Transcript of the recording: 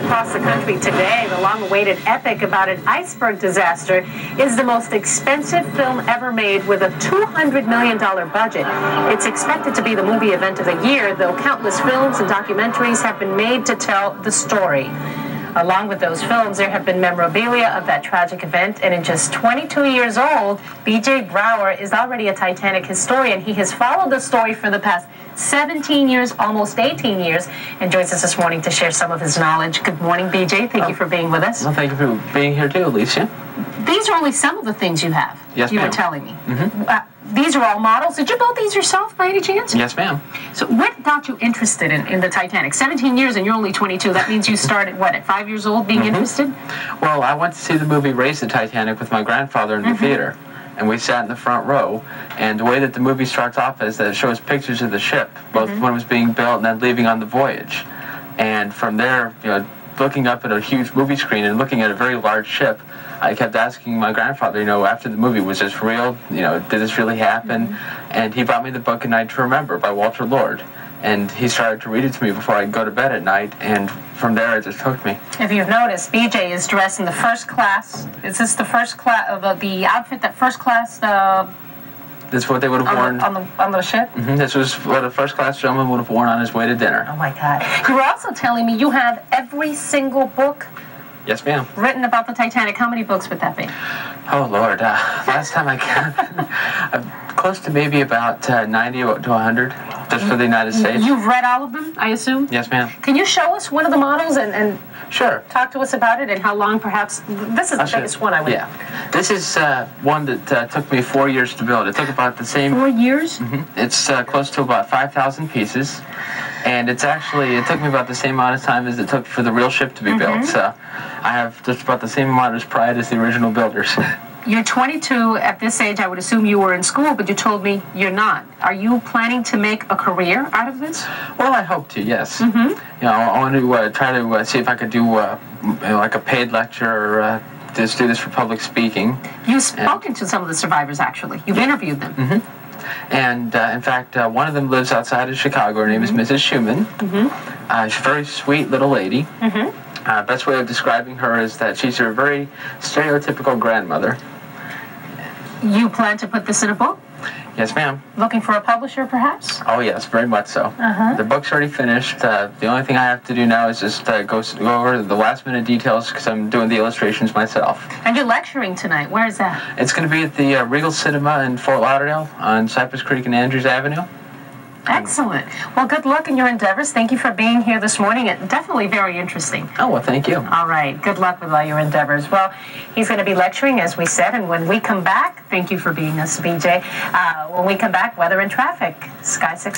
across the country today. The long-awaited epic about an iceberg disaster is the most expensive film ever made with a $200 million budget. It's expected to be the movie event of the year, though countless films and documentaries have been made to tell the story. Along with those films, there have been memorabilia of that tragic event, and in just 22 years old, B.J. Brower is already a Titanic historian. He has followed the story for the past 17 years, almost 18 years, and joins us this morning to share some of his knowledge. Good morning, B.J. Thank you for being with us. Well, thank you for being here too, Alicia. These are only some of the things you have. Yes, you ma'am. were telling me. These are all models. Did you build these yourself by any chance? Yes, ma'am. So what got you interested in the Titanic? 17 years and you're only 22. That means you started, what, at 5 years old being interested? Well, I went to see the movie Race the Titanic with my grandfather in the theater. And we sat in the front row. And the way that the movie starts off is that it shows pictures of the ship, both when it was being built and then leaving on the voyage. And from there, you know, looking up at a huge movie screen and looking at a very large ship, I kept asking my grandfather, you know, after the movie, was this real? You know, did this really happen? And he brought me the book A Night to Remember by Walter Lord. And he started to read it to me before I'd go to bed at night, and from there it just hooked me. If you've noticed, BJ is dressed in the first class. Is this the first class, the outfit that first class, this is what they would have worn on the ship? This was what a first-class gentleman would have worn on his way to dinner. Oh, my God. You were also telling me you have every single book Yes, ma'am. written about the Titanic. How many books would that be? Oh, Lord. Last time I counted, close to maybe about 90 to 100, just for the United States. You've read all of them, I assume? Yes, ma'am. Can you show us one of the models and sure. Talk to us about it and how long, perhaps? This is the biggest one I would. Yeah. This is one that took me 4 years to build. It took about the same. 4 years? It's close to about 5,000 pieces. And it's actually, it took me about the same amount of time as it took for the real ship to be built. So I have just about the same amount of pride as the original builders. You're 22. At this age, I would assume you were in school, but you told me you're not. Are you planning to make a career out of this? Well, I hope to, yes. You know, I want to try to see if I could do like a paid lecture or just do this for public speaking. You've spoken to some of the survivors, actually. You've interviewed them. And in fact, one of them lives outside of Chicago. Her name is Mrs. Schumann. She's a very sweet little lady. Best way of describing her is that she's a very stereotypical grandmother. You plan to put this in a book? Yes, ma'am. Looking for a publisher, perhaps? Oh, yes, very much so. The book's already finished. The only thing I have to do now is just go over the last-minute details because I'm doing the illustrations myself. And you're lecturing tonight. Where is that? It's going to be at the Regal Cinema in Fort Lauderdale on Cypress Creek and Andrews Avenue. Excellent. Well, good luck in your endeavors. Thank you for being here this morning. It's definitely very interesting. Oh, well, thank you. All right. Good luck with all your endeavors. Well, he's going to be lecturing, as we said, and when we come back, thank you for being us, BJ. When we come back, weather and traffic. Sky 6.